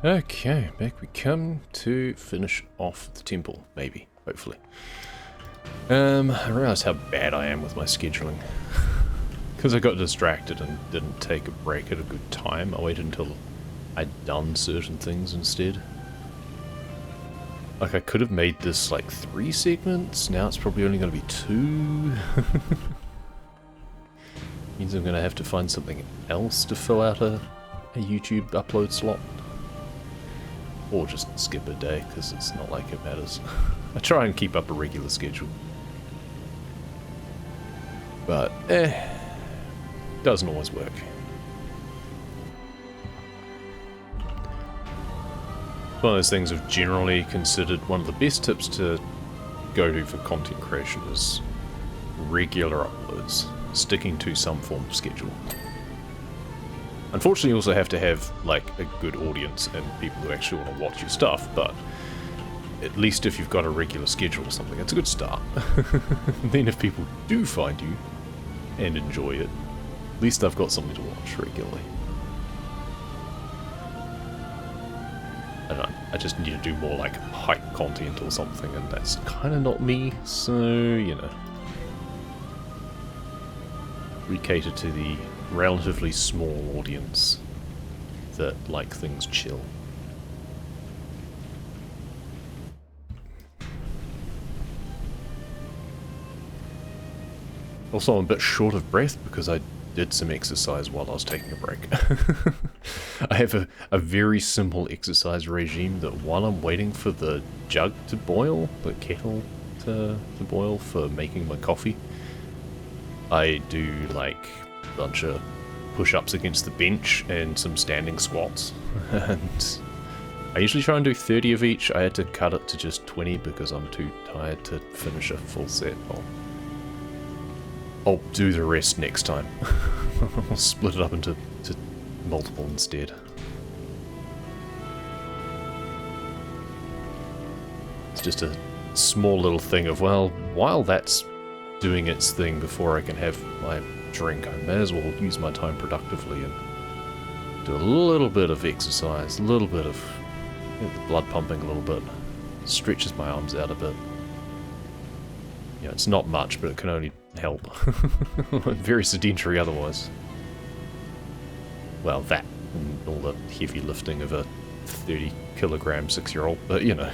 Okay, back we come to finish off the temple, maybe, hopefully. I realised how bad I am with my scheduling. Because I got distracted and didn't take a break at a good time. I waited until I'd done certain things instead. Like, I could have made this like 3 segments, now it's probably only going to be 2. Means I'm going to have to find something else to fill out a YouTube upload slot. Or just skip a day, because it's not like it matters. I try and keep up a regular schedule. But, doesn't always work. One of those things I've generally considered one of the best tips to go to for content creation is regular uploads, sticking to some form of schedule. Unfortunately, you also have to have like a good audience and people who actually want to watch your stuff, but at least if you've got a regular schedule or something, it's a good start. Then if people do find you and enjoy it, at least I've got something to watch regularly. I don't know, I just need to do more like hype content or something, and that's kind of not me, so, you know. We cater to the relatively small audience that like things chill. Also, I'm a bit short of breath because I did some exercise while I was taking a break. I have a very simple exercise regime that while I'm waiting for the jug to boil, the kettle to boil for making my coffee, I do like a bunch of push-ups against the bench and some standing squats. And I usually try and do 30 of each. I had to cut it to just 20 because I'm too tired to finish a full set. I'll do the rest next time. I'll split it up into multiple instead. It's just a small little thing of, well, while that's doing its thing before I can have my drink, I may as well use my time productively and do a little bit of exercise, a little bit of the blood pumping a little bit, stretches my arms out a bit. You know, it's not much, but it can only help. I'm very sedentary otherwise. Well, that and all the heavy lifting of a 30-kilogram 6-year-old, but you know.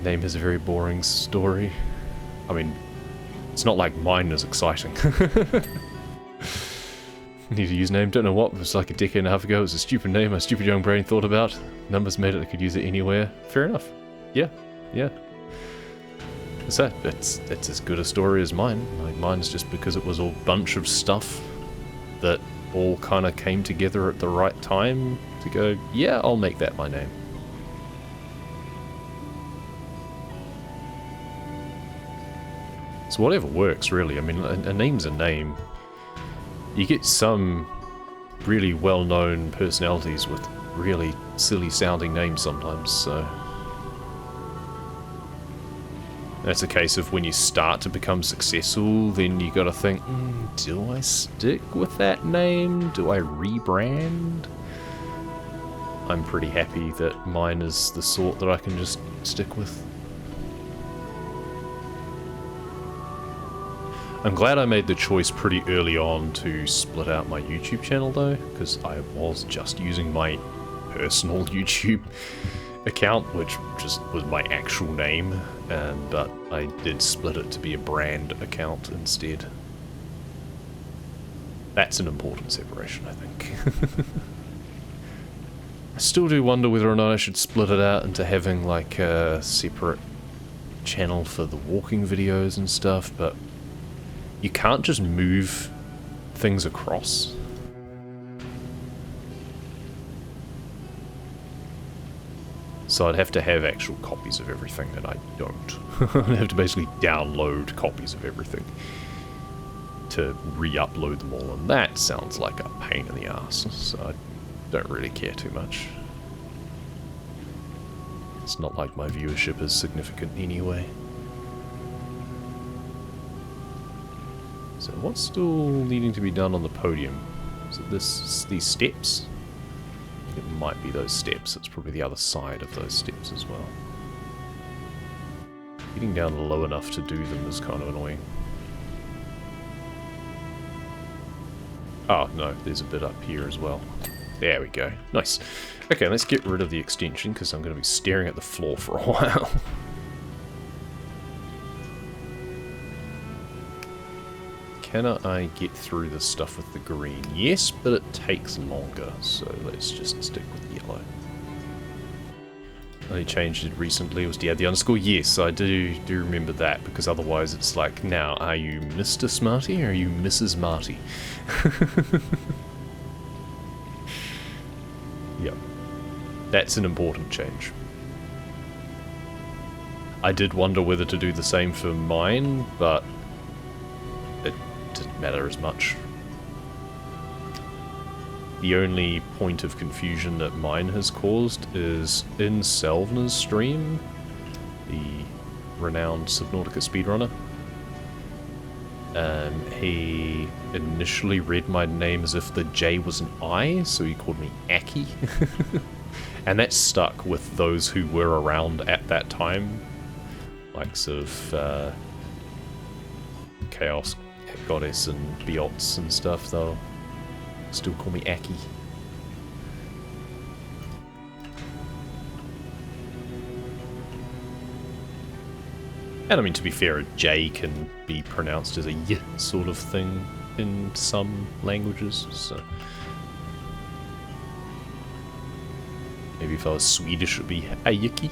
Name has a very boring story. I mean, it's not like mine is exciting. Need a username, don't know what, it was like a decade and a half ago, it was a stupid name my stupid young brain thought about. Numbers made it, I could use it anywhere. Fair enough. Yeah. What's that? That's as good a story as mine. Like, mine's just because it was a bunch of stuff that all kind of came together at the right time to go, yeah, I'll make that my name. So whatever works, really. I mean, a name's a name. You get some really well-known personalities with really silly-sounding names sometimes, so... That's a case of when you start to become successful, then you gotta think, do I stick with that name? Do I rebrand? I'm pretty happy that mine is the sort that I can just stick with. I'm glad I made the choice pretty early on to split out my YouTube channel though, because I was just using my personal YouTube account, which just was my actual name, but I did split it to be a brand account instead. That's an important separation, I think. I still do wonder whether or not I should split it out into having like a separate channel for the walking videos and stuff, but you can't just move things across. So I'd have to have actual copies of everything, and I don't. I'd have to basically download copies of everything to re-upload them all, and that sounds like a pain in the ass, so I don't really care too much. It's not like my viewership is significant anyway. So what's still needing to be done on the podium? Is it these steps? It might be those steps. It's probably the other side of those steps as well. Getting down low enough to do them is kind of annoying. Oh, no, there's a bit up here as well. There we go. Nice. Okay, let's get rid of the extension, because I'm going to be staring at the floor for a while. Can I get through this stuff with the green? Yes, but it takes longer, so let's just stick with yellow. I changed it recently, it was to add the underscore. Yes, I do remember that, because otherwise it's like, now, are you Mr. Smarty or are you Mrs. Marty? Yep. That's an important change. I did wonder whether to do the same for mine, but it didn't matter as much. The only point of confusion that mine has caused is in Selvna's stream, the renowned Subnautica speedrunner. He initially read my name as if the J was an I, so he called me Aki. And that stuck with those who were around at that time. Likes of Chaos Goddess and Biots and stuff, though. Still call me Aki. And I mean, to be fair, a J can be pronounced as a Y sort of thing in some languages, so... Maybe if I was Swedish, it would be Ayiki.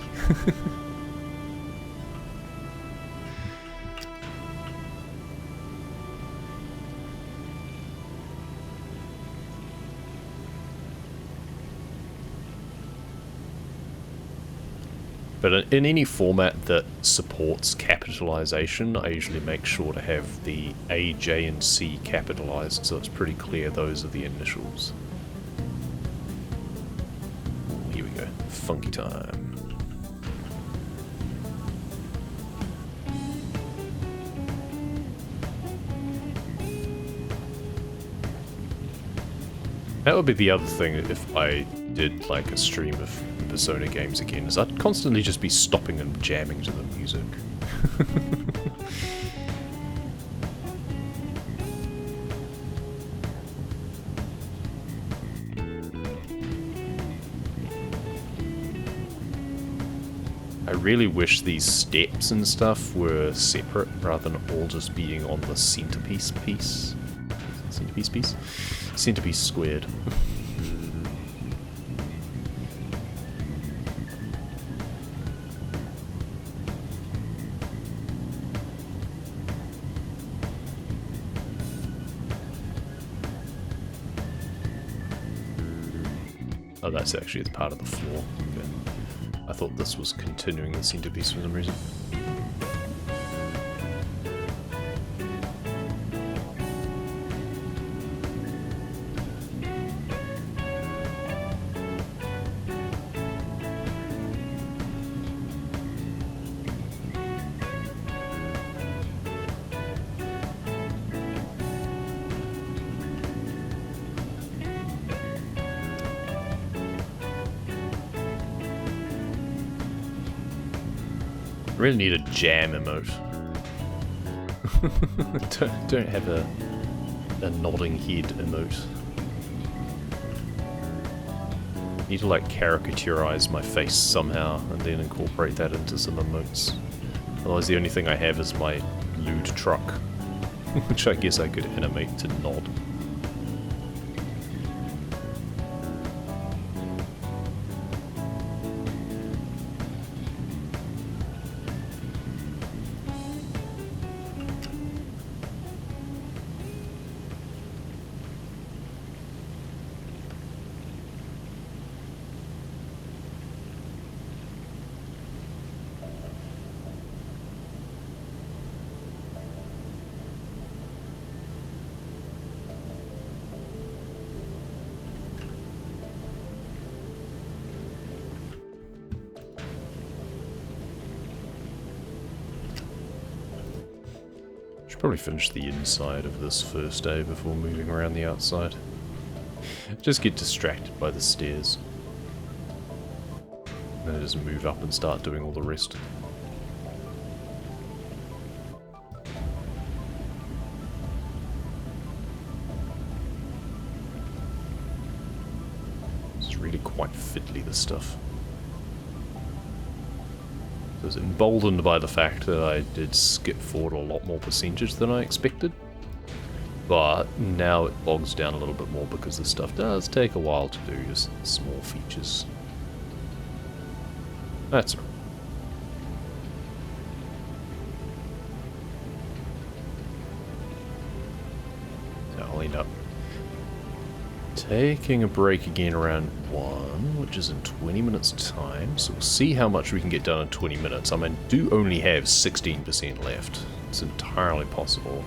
But in any format that supports capitalization, I usually make sure to have the A, J, and C capitalized, so it's pretty clear those are the initials. Ooh, here we go. Funky time. That would be the other thing if I did like a stream of Persona games again, is I'd constantly just be stopping and jamming to the music. I really wish these steps and stuff were separate rather than all just being on the centerpiece piece. Centerpiece piece? Centerpiece squared. Oh, that's actually the part of the floor. Okay. I thought this was continuing the centerpiece for some reason. I really need a jam emote. don't have a nodding head emote. Need to like caricaturize my face somehow and then incorporate that into some emotes. Otherwise the only thing I have is my lewd truck, which I guess I could animate to nod. Probably finish the inside of this first day before moving around the outside. Just get distracted by the stairs. And then just move up and start doing all the rest. It's really quite fiddly, this stuff. I was emboldened by the fact that I did skip forward a lot more percentage than I expected. But now it bogs down a little bit more because this stuff does take a while to do, just small features. That's right. So I'll end up taking a break again around 1, which is in 20 minutes time. So we'll see how much we can get done in 20 minutes. I mean, I do only have 16% left. It's entirely possible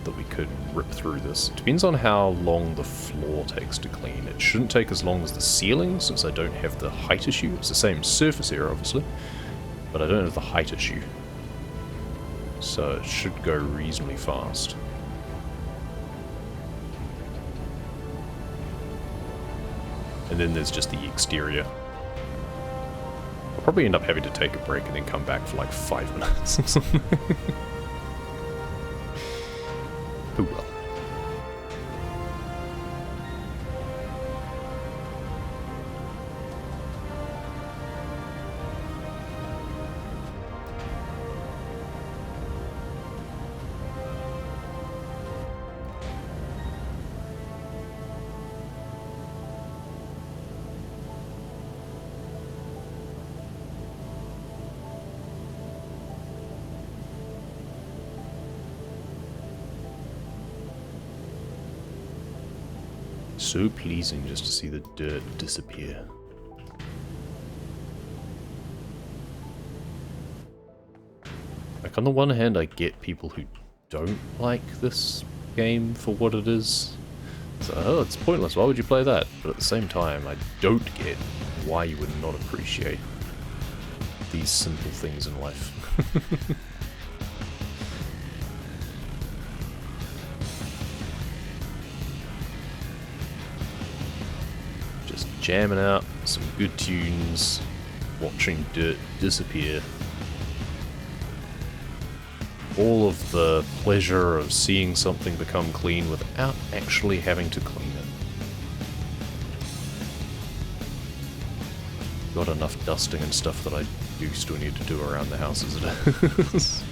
that we could rip through this. It depends on how long the floor takes to clean. It shouldn't take as long as the ceiling, since I don't have the height issue. It's the same surface area, obviously, but I don't have the height issue. So it should go reasonably fast. And then there's just the exterior. I'll probably end up having to take a break and then come back for like 5 minutes or something. Oh well. So pleasing just to see the dirt disappear. Like, on the one hand, I get people who don't like this game for what it is. So, oh, it's pointless, why would you play that? But at the same time, I don't get why you would not appreciate these simple things in life. Jamming out some good tunes, watching dirt disappear. All of the pleasure of seeing something become clean without actually having to clean it. Got enough dusting and stuff that I do still need to do around the house as it is.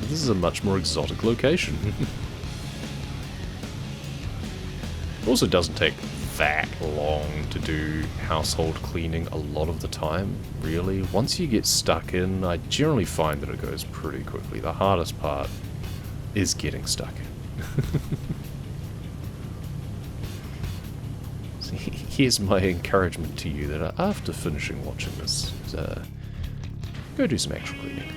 This is a much more exotic location. Also doesn't take that long to do household cleaning a lot of the time, really. Once you get stuck in, I generally find that it goes pretty quickly. The hardest part is getting stuck in. So here's my encouragement to you that after finishing watching this, go do some actual cleaning.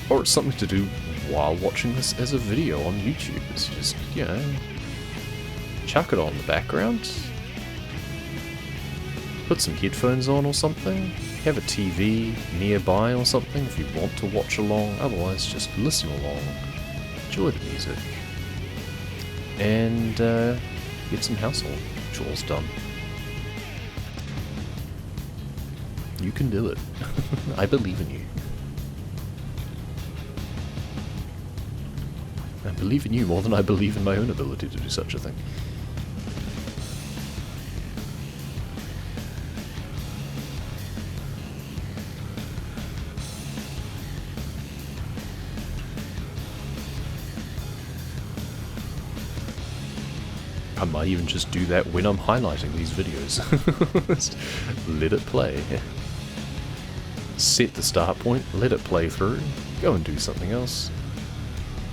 Or it's something to do while watching this as a video on YouTube. It's just, you know, chuck it on the background, put some headphones on or something, have a TV nearby or something if you want to watch along, otherwise just listen along, enjoy the music, and get some household chores done. You can do it. I believe in you. I believe in you more than I believe in my own ability to do such a thing. I might even just do that when I'm highlighting these videos. Just let it play. Set the start point, let it play through, go and do something else.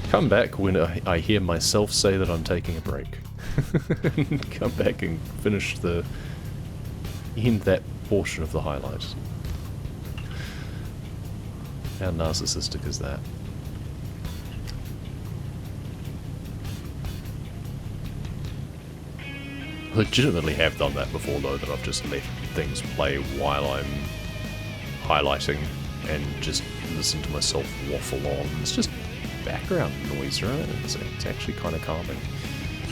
Come back when I hear myself say that I'm taking a break. Come back and end that portion of the highlight. How narcissistic is that? Legitimately have done that before though, that I've just let things play while I'm highlighting and just listen to myself waffle on. It's just background noise, right? It's actually kind of calming.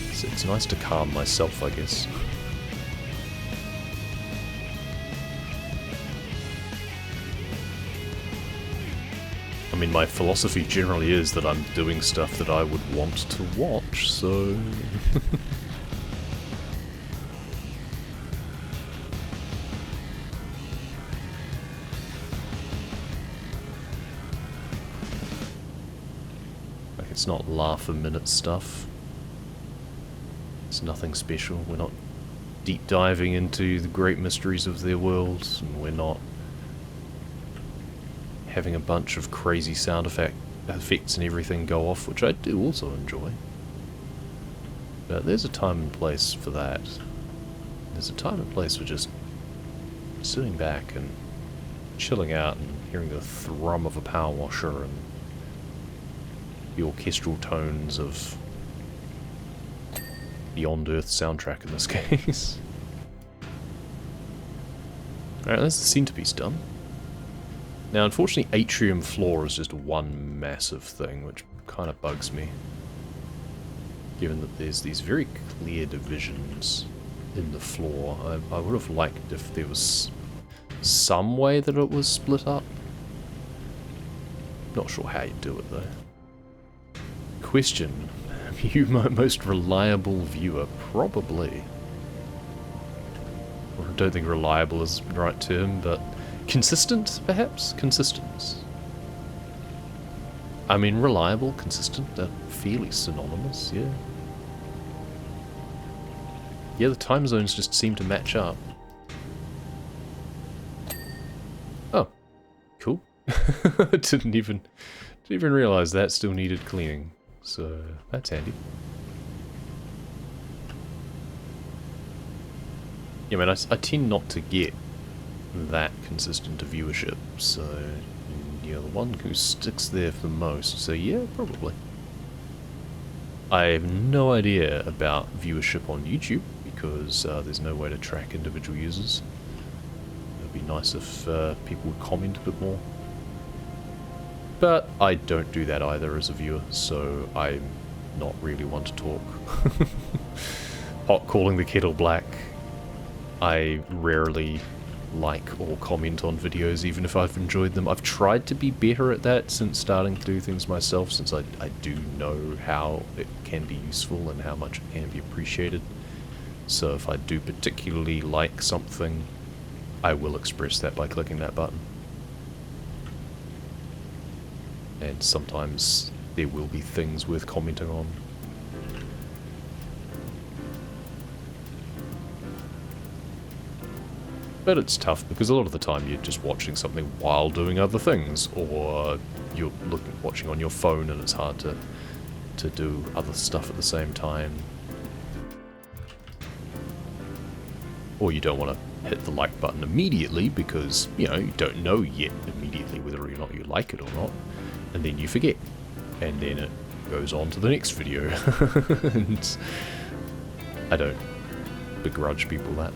It's nice to calm myself, I guess. I mean, my philosophy generally is that I'm doing stuff that I would want to watch, so... Like, it's not laugh-a-minute stuff. It's nothing special. We're not deep diving into the great mysteries of their worlds, and we're not having a bunch of crazy sound effects and everything go off, which I do also enjoy. But there's a time and place for that. There's a time and place for just sitting back and chilling out and hearing the thrum of a power washer and the orchestral tones of Beyond Earth soundtrack in this case. Alright, that's the centerpiece done. Now, unfortunately, atrium floor is just one massive thing, which kind of bugs me. Given that there's these very clear divisions in the floor. I would have liked if there was some way that it was split up. Not sure how you do it, though. Question. Are you my most reliable viewer? Probably. Or I don't think reliable is the right term, but... consistent, perhaps? Consistent. I mean, reliable, consistent, they're fairly synonymous, yeah. Yeah, the time zones just seem to match up. Oh. Cool. I didn't even realize that still needed cleaning, so that's handy. Yeah, man, I tend not to get that consistent to viewership, so you're the one who sticks there for the most, so yeah, probably. I have no idea about viewership on YouTube, because there's no way to track individual users. It would be nice if people would comment a bit more. But I don't do that either as a viewer, so I'm not really one to talk. Hot calling the kettle black. I rarely like or comment on videos, even if I've enjoyed them. I've tried to be better at that since starting to do things myself, since I do know how it can be useful and how much it can be appreciated. So if I do particularly like something, I will express that by clicking that button. And sometimes there will be things worth commenting on. But it's tough because a lot of the time you're just watching something while doing other things, or you're watching on your phone and it's hard to do other stuff at the same time. Or you don't want to hit the like button immediately because, you know, you don't know yet immediately whether or not you like it or not. And then you forget. And then it goes on to the next video. And I don't begrudge people that.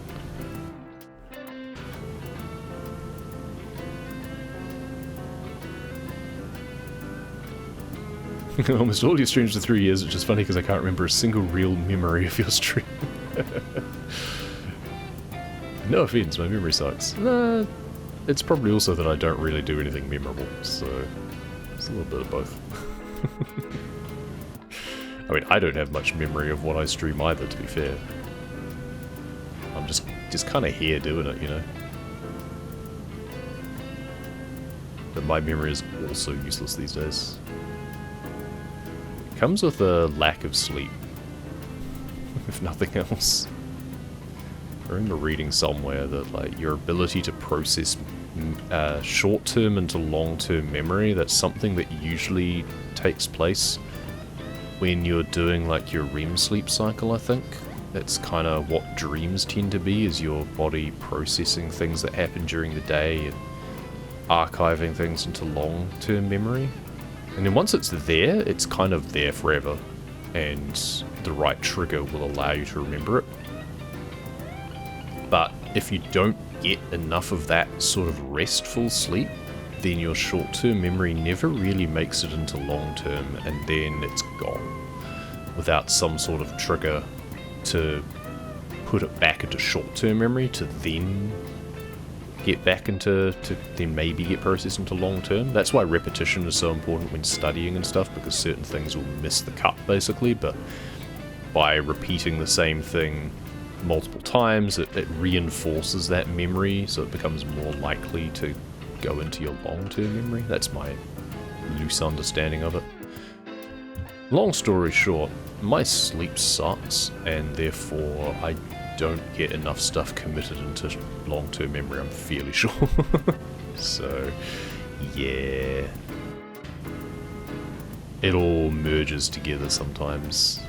Almost all your streams for 3 years, which is funny because I can't remember a single real memory of your stream. No offense, my memory sucks. Nah, it's probably also that I don't really do anything memorable, so it's a little bit of both. I mean, I don't have much memory of what I stream either, to be fair. I'm just kind of here doing it, you know? But my memory is also useless these days. Comes with a lack of sleep, if nothing else. I remember reading somewhere that like your ability to process short-term into long-term memory, that's something that usually takes place when you're doing like your REM sleep cycle, I think. That's kind of what dreams tend to be, is your body processing things that happen during the day and archiving things into long-term memory. And then once it's there, it's kind of there forever, and the right trigger will allow you to remember it. But if you don't get enough of that sort of restful sleep, then your short-term memory never really makes it into long-term, and then it's gone. Without some sort of trigger to put it back into short-term memory to then get back into, to then maybe get processed into long term. That's why repetition is so important when studying and stuff, because certain things will miss the cut basically, but by repeating the same thing multiple times, it reinforces that memory, so it becomes more likely to go into your long-term memory. That's my loose understanding of it. Long story short, my sleep sucks, and therefore I don't get enough stuff committed into long-term memory, I'm fairly sure. So, yeah. It all merges together sometimes.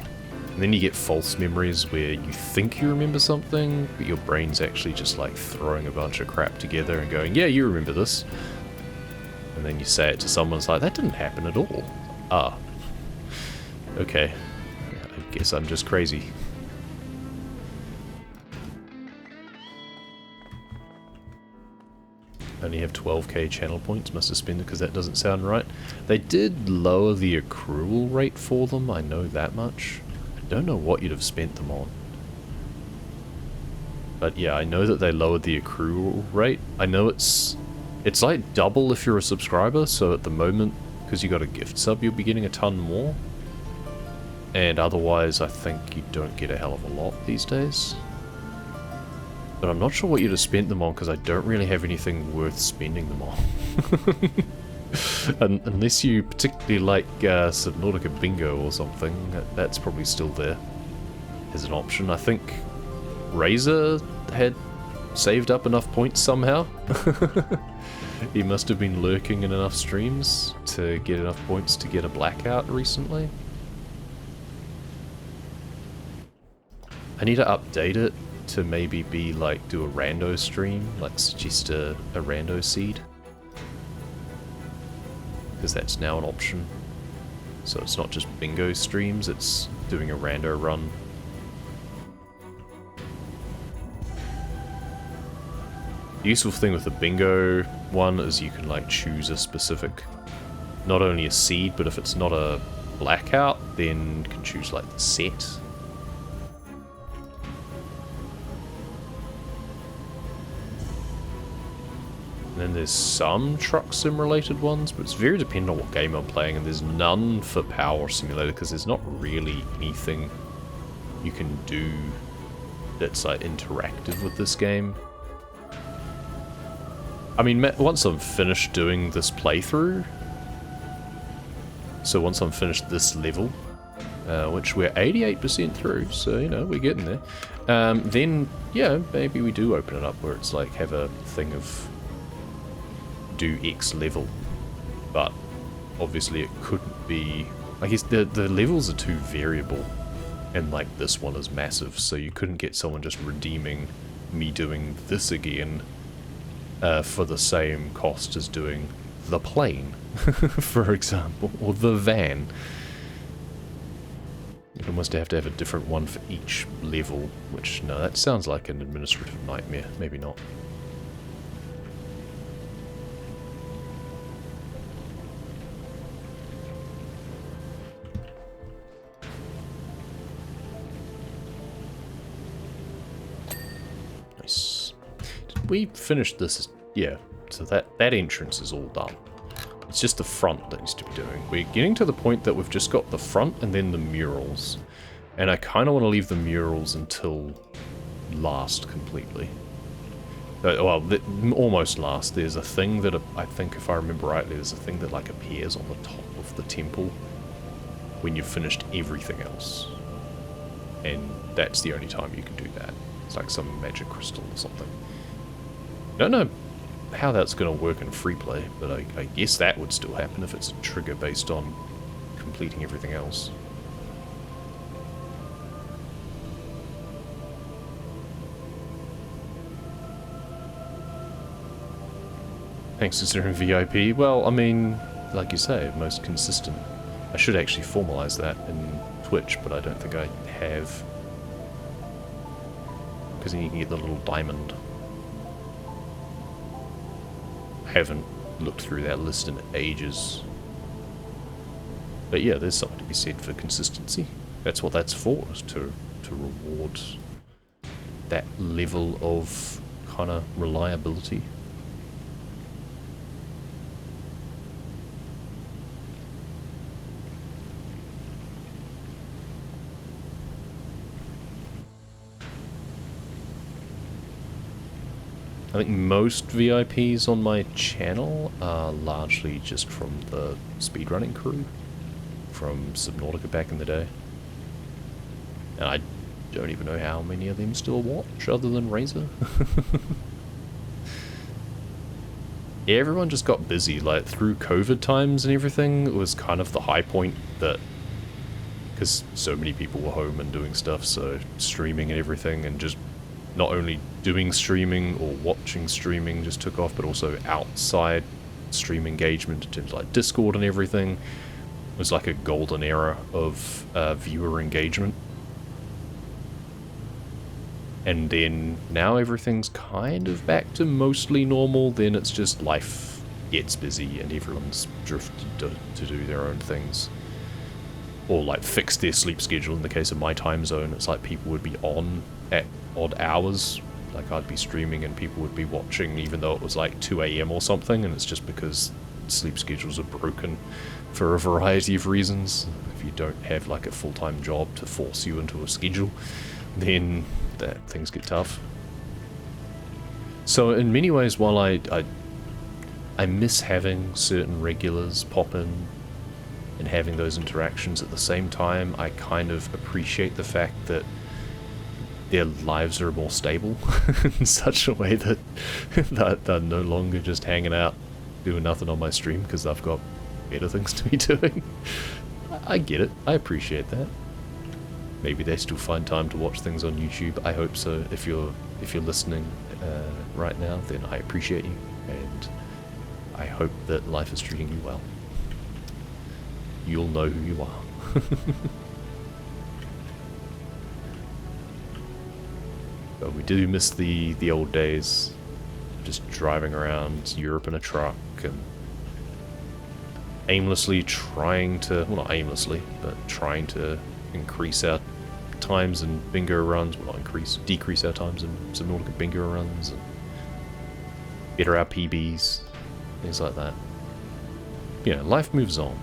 And then you get false memories where you think you remember something, but your brain's actually just like throwing a bunch of crap together and going, yeah, you remember this. And then you say it to someone, it's like, that didn't happen at all. Ah. Okay. I guess I'm just crazy. Only have 12k channel points, must have spent it because that doesn't sound right. They did lower the accrual rate for them, I know that much. Don't know what you'd have spent them on. But yeah, I know that they lowered the accrual rate. I know it's like double if you're a subscriber, so at the moment, because you got a gift sub, you'll be getting a ton more. And otherwise, I think you don't get a hell of a lot these days. But I'm not sure what you'd have spent them on, because I don't really have anything worth spending them on. Unless you particularly like Subnautica Bingo or something, that's probably still there as an option. I think Razor had saved up enough points somehow. He must have been lurking in enough streams to get enough points to get a blackout recently. I need to update it to maybe be like, do a rando stream, like suggest a rando seed. Because that's now an option. So it's not just bingo streams, it's doing a rando run. The useful thing with the bingo one is you can like choose a specific, not only a seed, but if it's not a blackout, then you can choose like the set. And then there's some truck sim related ones, but it's very dependent on what game I'm playing, and there's none for Power Simulator because there's not really anything you can do that's like interactive with this game. I mean, once I'm finished doing this playthrough, so once I'm finished this level, which we're 88% through, so you know, we're getting there, then yeah, maybe we do open it up where it's like have a thing of do X level, but obviously it couldn't be, I guess the levels are too variable, and like this one is massive, so you couldn't get someone just redeeming me doing this again for the same cost as doing the plane, for example, or the van. You'd almost have to have a different one for each level, which, no, that sounds like an administrative nightmare, maybe not. We finished this, yeah, so that entrance is all done. It's just the front that needs to be doing. We're getting to the point that we've just got the front and then the murals. And I kind of want to leave the murals until last completely. Well, almost last. There's a thing that, I think if I remember rightly, there's a thing that like appears on the top of the temple when you've finished everything else. And that's the only time you can do that. It's like some magic crystal or something. I don't know how that's going to work in free play, but I guess that would still happen if it's a trigger based on completing everything else. Thanks to considering VIP. Well, I mean, like you say, most consistent. I should actually formalize that in Twitch, but I don't think I have. Because then you can get the little diamond. I haven't looked through that list in ages. But yeah, there's something to be said for consistency. That's what that's for, is to reward that level of kind of reliability. I think most VIPs on my channel are largely just from the speedrunning crew from Subnautica back in the day. And I don't even know how many of them still watch other than Razor. Yeah, everyone just got busy, like through COVID times and everything. It was kind of the high point that, because so many people were home and doing stuff, so streaming and everything, and just not only doing streaming or watching streaming just took off, but also outside stream engagement in terms of like Discord and everything. It was like a golden era of viewer engagement. And then now everything's kind of back to mostly normal. Then it's just life gets busy and everyone's drifted to do their own things. Or like fix their sleep schedule. In the case of my time zone, it's like people would be on at odd hours. Like I'd be streaming and people would be watching even though it was like 2 AM or something. And it's just because sleep schedules are broken for a variety of reasons. If you don't have like a full-time job to force you into a schedule, then things get tough. So in many ways, while I miss having certain regulars pop in and having those interactions, at the same time I kind of appreciate the fact that their lives are more stable in such a way that they're no longer just hanging out doing nothing on my stream because I've got better things to be doing. I get it. I appreciate that. Maybe they still find time to watch things on YouTube. I hope so. If you're listening right now, then I appreciate you, and I hope that life is treating you well. You'll know who you are. But we do miss the old days, just driving around Europe in a truck and aimlessly trying to, well, not aimlessly, but trying to increase our times in bingo runs, well, not decrease our times in Subnautica bingo runs, and better our PBs, things like that. Yeah, life moves on.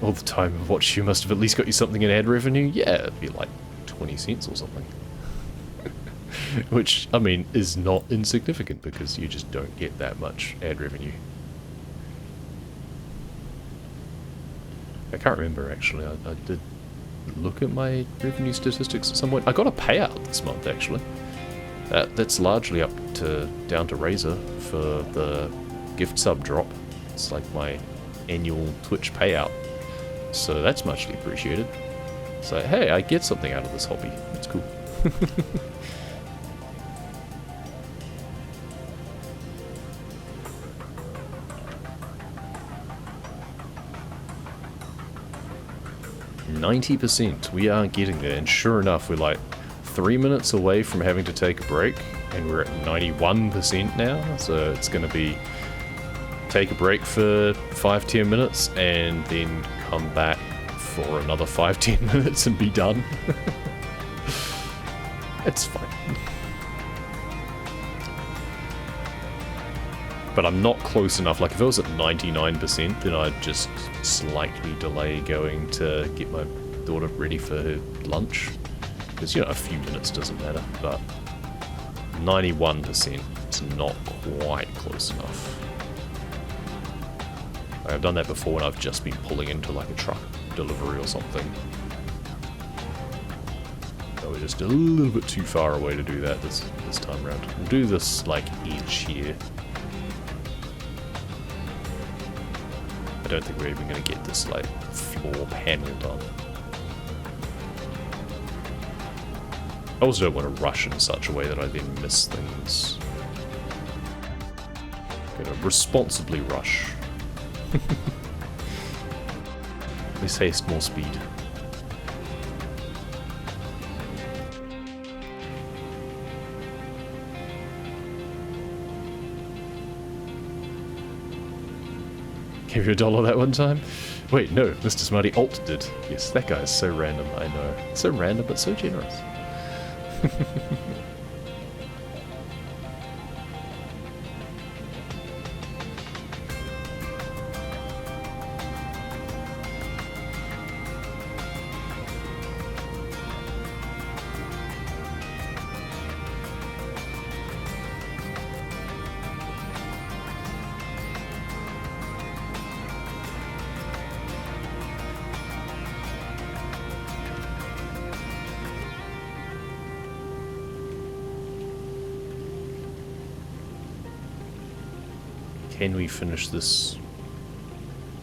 All the time of watch you must have at least got you something in ad revenue. Yeah, it'd be like 20 cents or something. Which, I mean, is not insignificant because you just don't get that much ad revenue. I can't remember actually. I did look at my revenue statistics at some point. I got a payout this month actually. That's largely down to Razor for the gift sub drop. It's like my annual Twitch payout. So that's muchly appreciated. So hey, I get something out of this hobby. It's cool. %. We are getting there, and sure enough, we're like 3 minutes away from having to take a break, and we're at 91% now. So it's going to be take a break for 5-10 minutes, and then come back for another 5-10 minutes and be done. It's fine. But I'm not close enough. Like if it was at 99%, then I'd just slightly delay going to get my daughter ready for her lunch. Because, you know, a few minutes doesn't matter. But 91% is not quite close enough. Like, I've done that before when I've just been pulling into like a truck delivery or something. So we're just a little bit too far away to do that this time around. We'll do this like edge here. I don't think we're even going to get this like floor panel done. I also don't want to rush in such a way that I then miss things. I'm going to responsibly rush. Less haste, more speed. Gave you $1 that one time? Wait, no, Mr. Smarty Alt did. Yes, that guy is so random, I know. So random, but so generous. can we finish this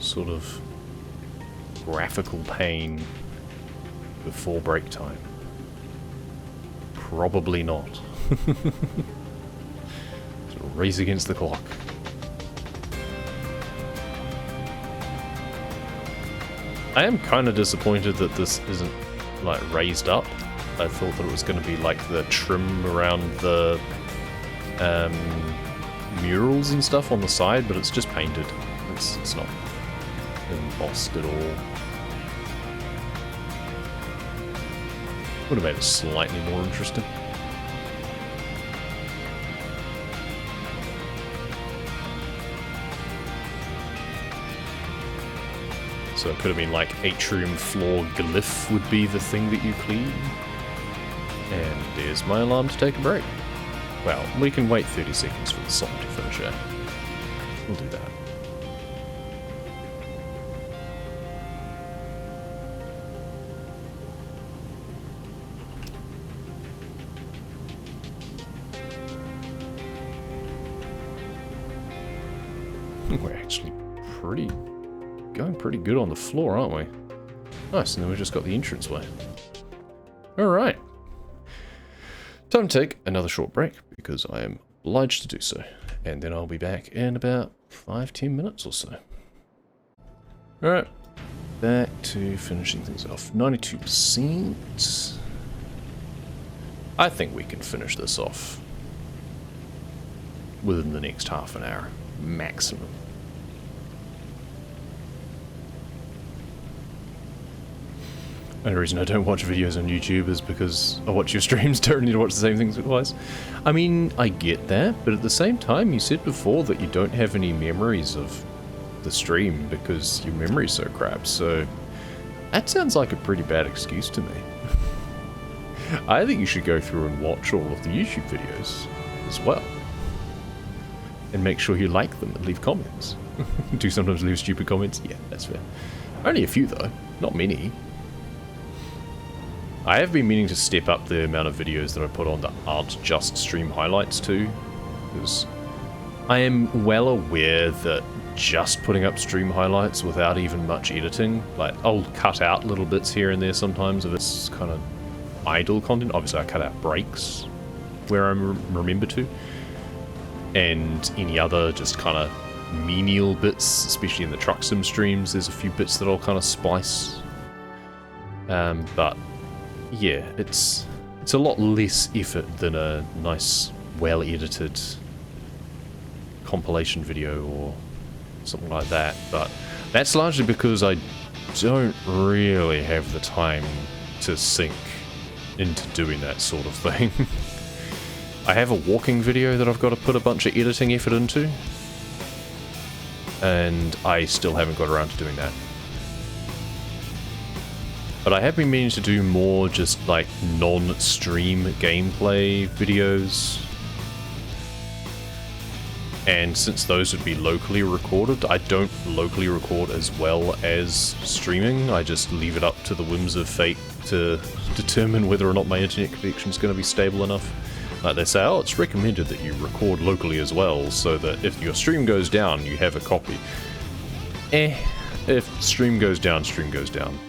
sort of graphical pain before break time? Probably not. So race against the clock. I am kind of disappointed that this isn't like raised up. I thought that it was going to be like the trim around the murals and stuff on the side, but it's just painted. It's not embossed at all. Would have made it slightly more interesting. So it could have been like atrium floor glyph would be the thing that you clean. And there's my alarm to take a break. Well, we can wait 30 seconds for the song to finish it. We'll do that. We're actually going pretty good on the floor, aren't we? Nice, and then we've just got the entranceway. Alright. Time to take another short break, because I am obliged to do so. And then I'll be back in about 5-10 minutes or so. Alright. Back to finishing things off. 92%. I think we can finish this off within the next half an hour. Maximum. The only reason I don't watch videos on YouTube is because I watch your streams, don't need to watch the same things twice. I mean, I get that, but at the same time, you said before that you don't have any memories of the stream because your memory's so crap, so that sounds like a pretty bad excuse to me. I think you should go through and watch all of the YouTube videos as well. And make sure you like them and leave comments. Do you sometimes leave stupid comments? Yeah, that's fair. Only a few though, not many. I have been meaning to step up the amount of videos that I put on that aren't just stream highlights too, because I am well aware that just putting up stream highlights without even much editing, like I'll cut out little bits here and there sometimes if it's kind of idle content. Obviously I cut out breaks where I remember to, and any other just kind of menial bits, especially in the truck sim streams, there's a few bits that I'll kind of splice. But yeah, it's a lot less effort than a nice, well-edited compilation video or something like that, but that's largely because I don't really have the time to sink into doing that sort of thing. I have a walking video that I've got to put a bunch of editing effort into, and I still haven't got around to doing that. But I have been meaning to do more just like non-stream gameplay videos. And since those would be locally recorded, I don't locally record as well as streaming. I just leave it up to the whims of fate to determine whether or not my internet connection is going to be stable enough. Like they say, oh, it's recommended that you record locally as well, so that if your stream goes down, you have a copy. If stream goes down,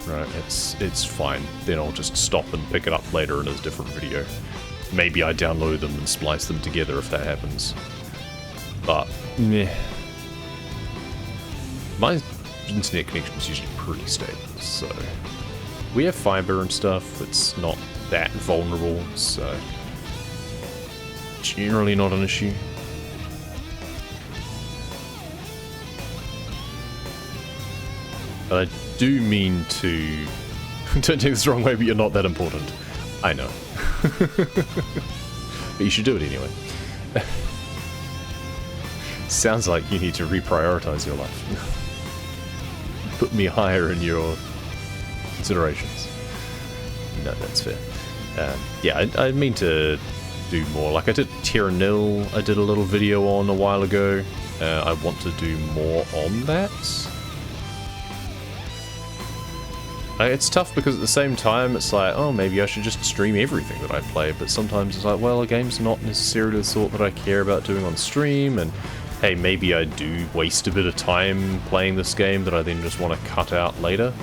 right? It's fine. Then I'll just stop and pick it up later in a different video. Maybe I download them and splice them together if that happens. But, meh. My internet connection is usually pretty stable, so... We have fiber and stuff, it's not that vulnerable, so... Generally not an issue. But I do mean to... Don't take this the wrong way, but you're not that important. I know. But you should do it anyway. Sounds like you need to reprioritize your life. Put me higher in your considerations. No, that's fair. Yeah, I mean to do more. Like I did Tyranil, I did a little video on a while ago. I want to do more on that. It's tough because at the same time it's like, oh, maybe I should just stream everything that I play, but sometimes it's like, well, a game's not necessarily the sort that I care about doing on stream, and hey, maybe I do waste a bit of time playing this game that I then just want to cut out later.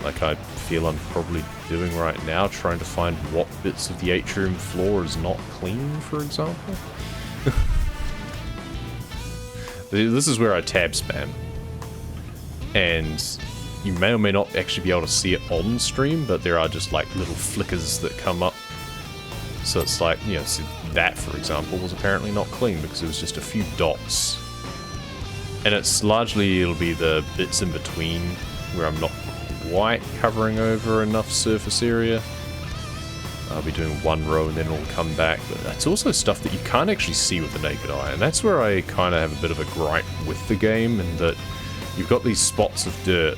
Like I feel I'm probably doing right now, trying to find what bits of the atrium floor is not clean, for example. This is where I tab spam. And you may or may not actually be able to see it on stream, but there are just like little flickers that come up. So it's like, you know, so that, for example, was apparently not clean because it was just a few dots. And it's largely, it'll be the bits in between where I'm not quite covering over enough surface area. I'll be doing one row and then it'll come back. But that's also stuff that you can't actually see with the naked eye. And that's where I kind of have a bit of a gripe with the game, in that you've got these spots of dirt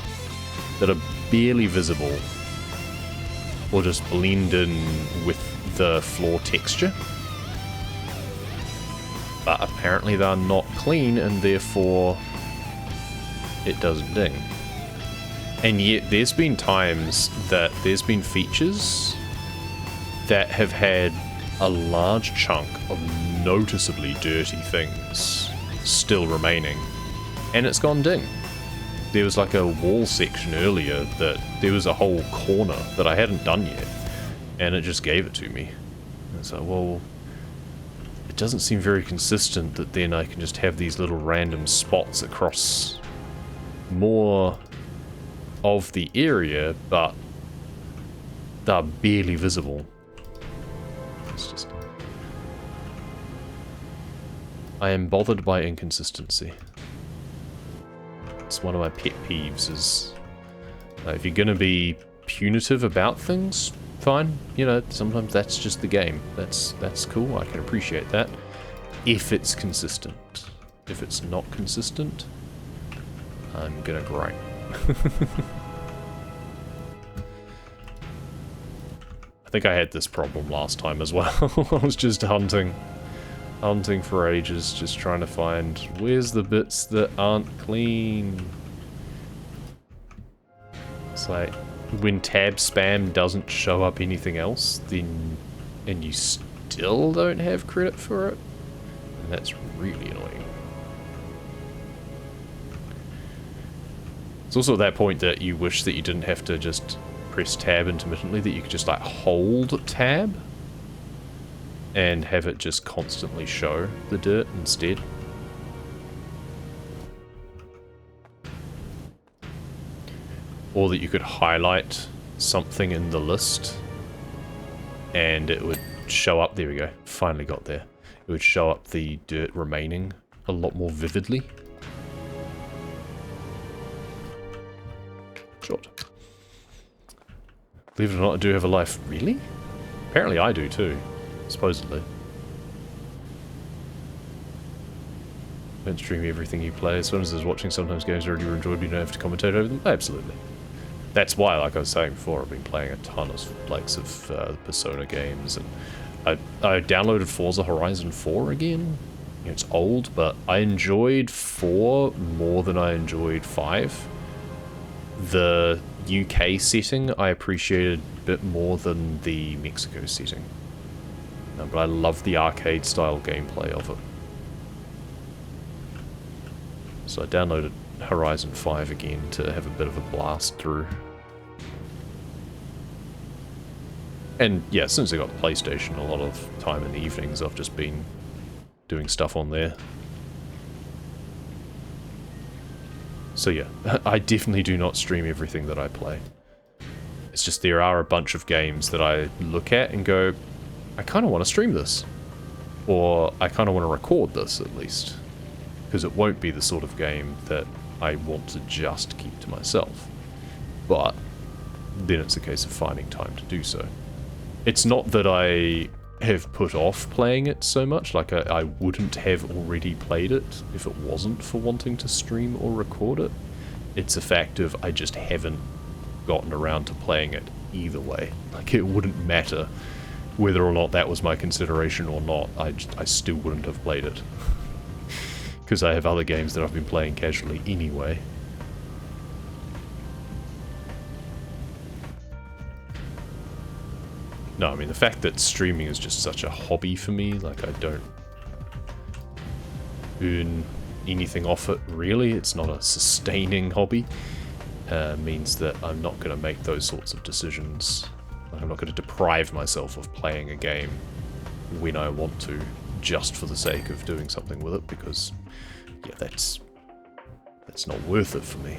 that are barely visible or just blend in with the floor texture. But apparently they're not clean and therefore it doesn't ding. And yet there's been times that there's been features that have had a large chunk of noticeably dirty things still remaining, and it's gone ding. There was like a wall section earlier that there was a whole corner that I hadn't done yet, and it just gave it to me. And so, well, it doesn't seem very consistent that then I can just have these little random spots across more of the area, but they're barely visible. It's just... I am bothered by inconsistency. It's one of my pet peeves, is if you're gonna be punitive about things, fine. You know, sometimes that's just the game. That's cool, I can appreciate that. If it's consistent. If it's not consistent, I'm gonna gripe. I think I had this problem last time as well. I was just hunting for ages, just trying to find where's the bits that aren't clean. It's like when tab spam doesn't show up anything else, then and you still don't have credit for it, and that's really annoying. It's also at that point that you wish that you didn't have to just press tab intermittently, that you could just like hold tab and have it just constantly show the dirt instead. Or that you could highlight something in the list and it would show up, there we go, finally got there. It would show up the dirt remaining a lot more vividly. Short. Believe it or not, I do have a life. Really? Apparently I do too. Supposedly. Don't stream everything you play. As soon as there's watching, sometimes games already were enjoyed, but you don't have to commentate over them. Absolutely. That's why, like I was saying before, I've been playing a ton of likes of Persona games, and I downloaded Forza Horizon 4 again. You know, it's old, but I enjoyed 4 more than I enjoyed 5. The UK setting I appreciated a bit more than the Mexico setting. But I love the arcade style gameplay of it. So I downloaded Horizon 5 again to have a bit of a blast through. And yeah, since I got the PlayStation, a lot of time in the evenings I've just been doing stuff on there. So yeah, I definitely do not stream everything that I play. It's just there are a bunch of games that I look at and go, I kind of want to stream this. Or I kind of want to record this, at least. Because it won't be the sort of game that I want to just keep to myself. But then it's a case of finding time to do so. It's not that I have put off playing it so much, like I wouldn't have already played it if it wasn't for wanting to stream or record it. It's a fact of I just haven't gotten around to playing it either way. Like, it wouldn't matter whether or not that was my consideration or not, I still wouldn't have played it. Because I have other games that I've been playing casually anyway. No, I mean, the fact that streaming is just such a hobby for me, like, I don't... earn anything off it, really. It's not a sustaining hobby. Means that I'm not going to make those sorts of decisions. Like, I'm not going to deprive myself of playing a game when I want to, just for the sake of doing something with it, because, yeah, that's not worth it for me.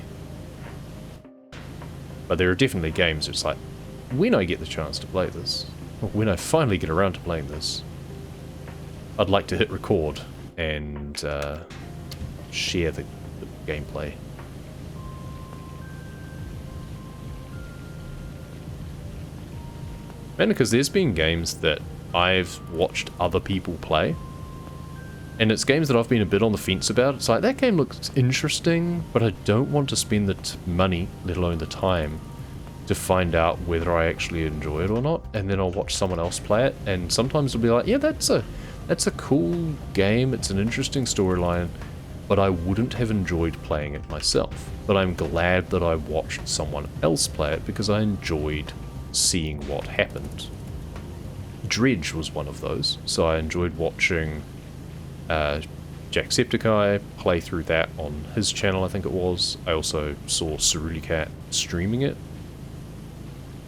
But there are definitely games it's like, when I get the chance to play this, or when I finally get around to playing this, I'd like to hit record and share the gameplay. And because there's been games that I've watched other people play, and it's games that I've been a bit on the fence about. It's like, that game looks interesting, but I don't want to spend the money, let alone the time, to find out whether I actually enjoy it or not. And then I'll watch someone else play it, and sometimes it'll be like, yeah, that's a cool game, it's an interesting storyline, but I wouldn't have enjoyed playing it myself. But I'm glad that I watched someone else play it because I enjoyed seeing what happened. Dredge was one of those, so I enjoyed watching Jacksepticeye play through that on his channel, I think it was. I also saw Cerulean streaming it.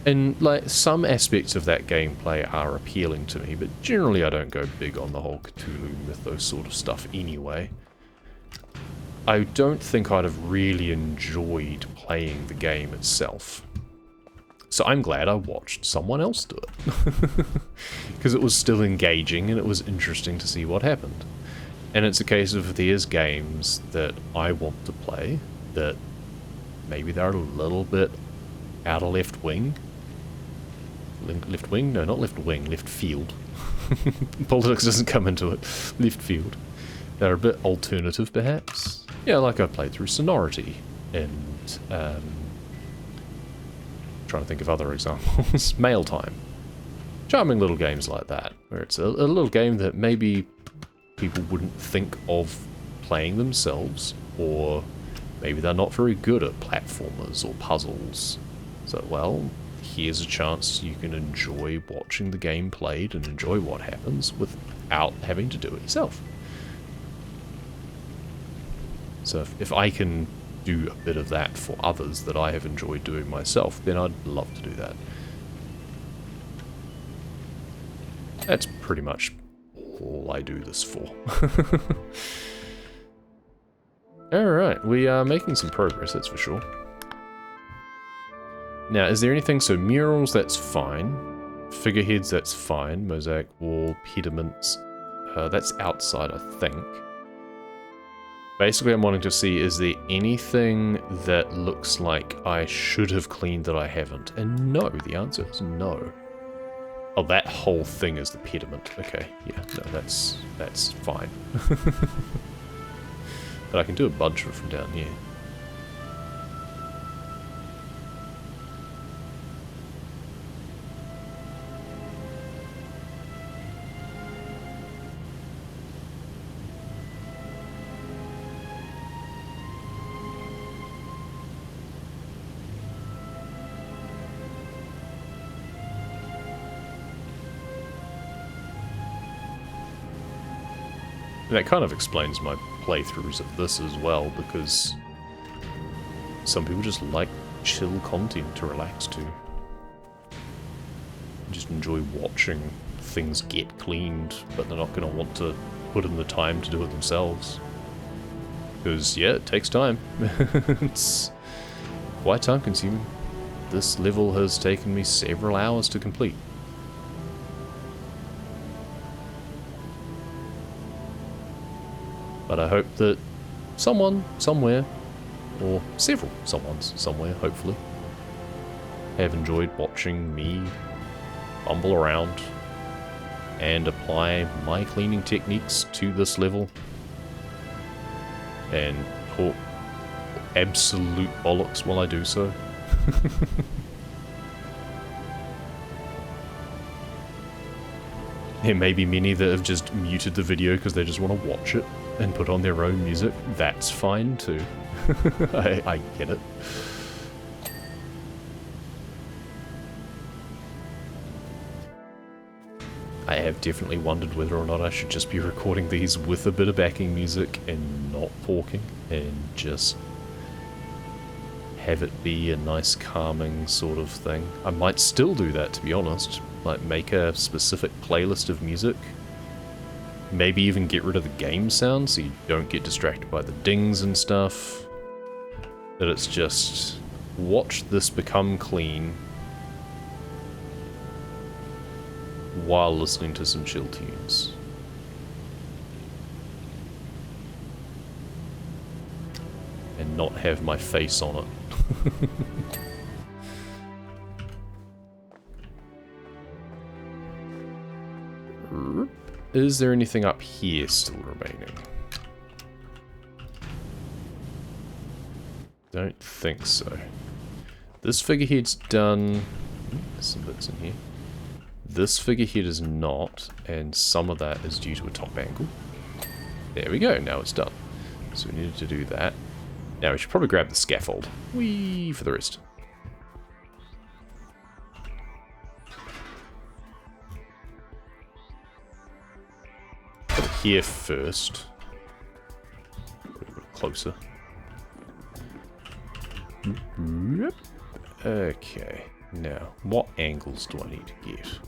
And, like, some aspects of that gameplay are appealing to me, but generally I don't go big on the whole Cthulhu mythos sort of stuff anyway. I don't think I'd have really enjoyed playing the game itself. So I'm glad I watched someone else do it. Because it was still engaging and it was interesting to see what happened. And it's a case of, there's games that I want to play that maybe they're a little bit out of left wing. Left wing? No, not left wing, left field. Politics doesn't come into it. Left field. They're a bit alternative, perhaps. Yeah, like I played through Sonority and trying to think of other examples. Mail Time. Charming little games like that, where it's a little game that maybe people wouldn't think of playing themselves, or maybe they're not very good at platformers or puzzles. So, well, here's a chance you can enjoy watching the game played and enjoy what happens without having to do it yourself. So if I can do a bit of that for others that I have enjoyed doing myself, then I'd love to do that. That's pretty much all I do this for. Alright, we are making some progress, that's for sure. Now, is there anything... So, murals, that's fine. Figureheads, that's fine. Mosaic wall, pediments, that's outside, I think. Basically, I'm wanting to see, is there anything that looks like I should have cleaned that I haven't? And no, the answer is no. Oh, that whole thing is the pediment. Okay, yeah, no, that's fine. But I can do a bunch of it from down here. And that kind of explains my playthroughs of this as well, because some people just like chill content to relax to. Just enjoy watching things get cleaned, but they're not going to want to put in the time to do it themselves. Because, yeah, it takes time. It's quite time consuming. This level has taken me several hours to complete. But I hope that someone, somewhere, or several someones, somewhere, hopefully, have enjoyed watching me bumble around and apply my cleaning techniques to this level and talk absolute bollocks while I do so. There may be many that have just muted the video because they just want to watch it and put on their own music. That's fine too. I get it. I have definitely wondered whether or not I should just be recording these with a bit of backing music and not talking, and just have it be a nice calming sort of thing. I might still do that, to be honest. Like, make a specific playlist of music. Maybe even get rid of the game sound so you don't get distracted by the dings and stuff. That it's just, watch this become clean while listening to some chill tunes. And not have my face on it. Is there anything up here still remaining? Don't think so. This figurehead's done. There's some bits in here. This figurehead is not, and some of that is due to a top angle. There we go, now it's done. So we needed to do that. Now we should probably grab the scaffold. Whee! For the rest. Put it here first. A little bit closer. Okay, now, what angles do I need to get?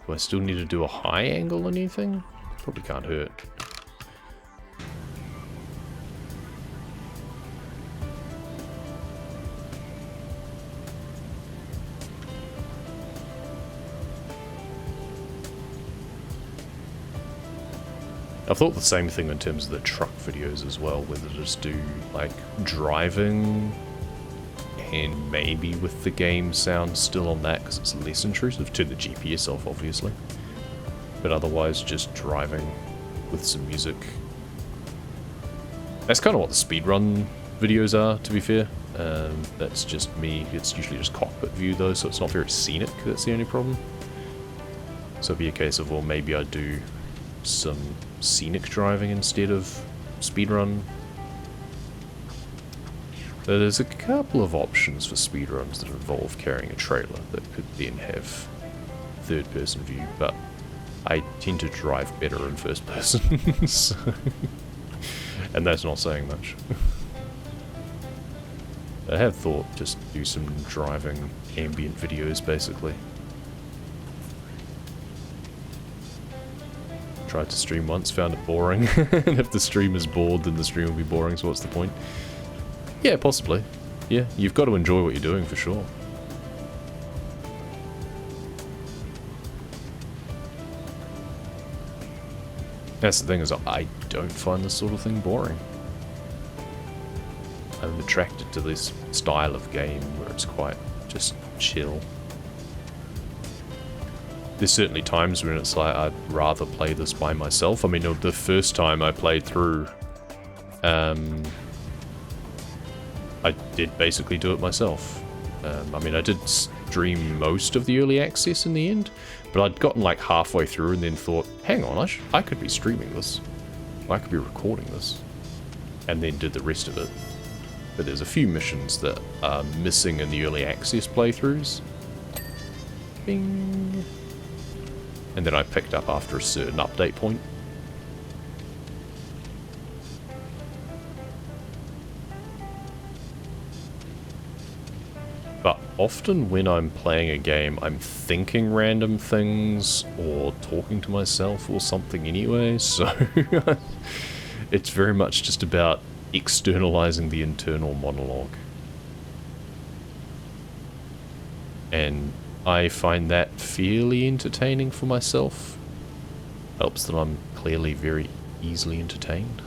Do I still need to do a high angle or anything? Probably can't hurt. I've thought the same thing in terms of the truck videos as well, whether to just do, like, driving, and maybe with the game sound still on that, because it's less intrusive to the GP itself, obviously. But otherwise, just driving with some music. That's kind of what the speedrun videos are, to be fair. That's just me. It's usually just cockpit view, though, so it's not very scenic. That's the only problem. So it'd be a case of, well, maybe I do some scenic driving instead of speedrun. There's a couple of options for speedruns that involve carrying a trailer that could then have third-person view, but I tend to drive better in first person, so and that's not saying much. I have thought just do some driving ambient videos, basically. Tried to stream once, found it boring, and if the stream is bored, then the stream will be boring, so what's the point? Yeah, possibly. Yeah, you've got to enjoy what you're doing, for sure. That's the thing, is I don't find this sort of thing boring. I'm attracted to this style of game where it's quite just chill. There's certainly times when it's like, I'd rather play this by myself. I mean, the first time I played through, I did basically do it myself. I mean, I did stream most of the early access in the end, but I'd gotten like halfway through and then thought, hang on, I could be streaming this. I could be recording this. And then did the rest of it. But there's a few missions that are missing in the early access playthroughs. Bing. And then I picked up after a certain update point. But often when I'm playing a game, I'm thinking random things or talking to myself or something anyway, so it's very much just about externalizing the internal monologue. And I find that fairly entertaining for myself. Helps that I'm clearly very easily entertained.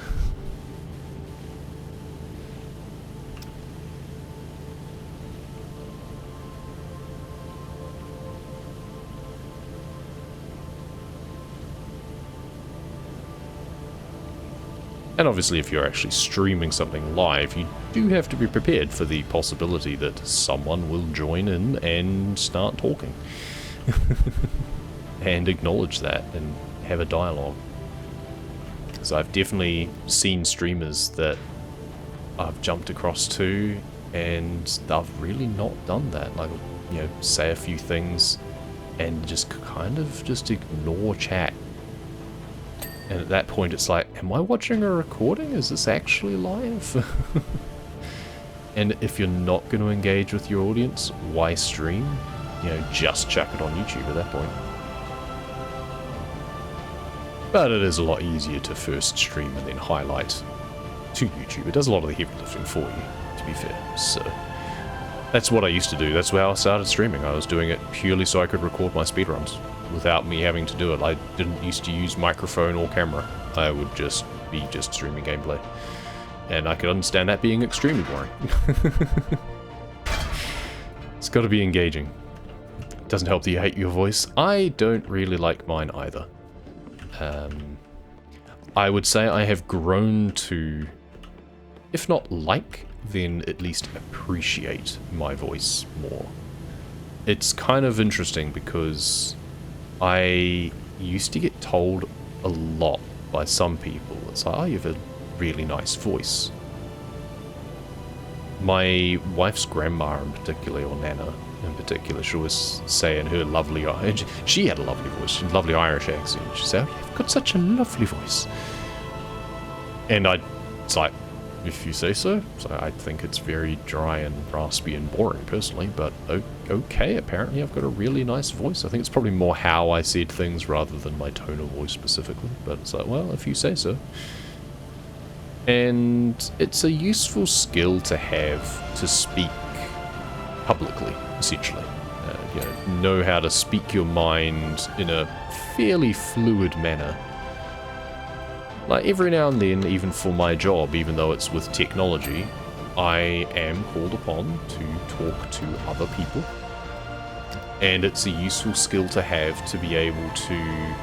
And obviously if you're actually streaming something live, you do have to be prepared for the possibility that someone will join in and start talking. And acknowledge that and have a dialogue. Because I've definitely seen streamers that I've jumped across to and they've really not done that. Like, you know, say a few things and just kind of just ignore chat. And at that point it's like, am I watching a recording? Is this actually live? And if you're not going to engage with your audience, why stream? You know, just chuck it on YouTube at that point. But it is a lot easier to first stream and then highlight to YouTube. It does a lot of the heavy lifting for you, to be fair. So that's what I used to do. That's how I started streaming. I was doing it purely so I could record my speedruns without me having to do it. I didn't used to use microphone or camera. I would just be streaming gameplay. And I could understand that being extremely boring. It's got to be engaging. It doesn't help that you hate your voice. I don't really like mine either. I would say I have grown to, if not like, then at least appreciate my voice more. It's kind of interesting because I used to get told a lot by some people. It's like, oh, you have a really nice voice. My wife's grandma in particular, or Nana in particular, she always say in her lovely, she had a lovely voice, a lovely Irish accent. She'd say, oh, you've got such a lovely voice. And it's like, if you say so. So I think it's very dry and raspy and boring personally, but okay, apparently I've got a really nice voice. I think it's probably more how I said things rather than my tone of voice specifically, but it's like, well, if you say so. And it's a useful skill to have to speak publicly, essentially. Know how to speak your mind in a fairly fluid manner. Like, every now and then, even for my job, even though it's with technology, I am called upon to talk to other people. And it's a useful skill to have to be able to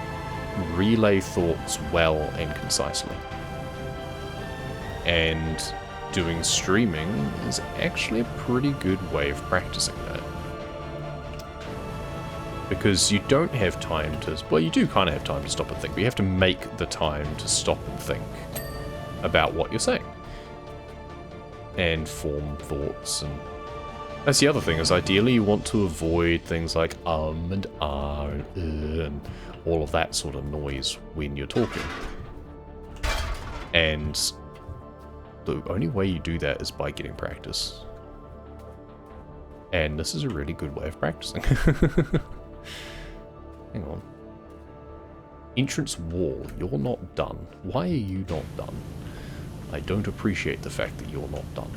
relay thoughts well and concisely. And doing streaming is actually a pretty good way of practicing that. Because you don't have time to, well, you do kind of have time to stop and think, but you have to make the time to stop and think about what you're saying. And form thoughts. And that's the other thing, is ideally you want to avoid things like and and all of that sort of noise when you're talking. And the only way you do that is by getting practice. And this is a really good way of practicing. Hang on. Entrance wall, you're not done. Why are you not done? I don't appreciate the fact that you're not done.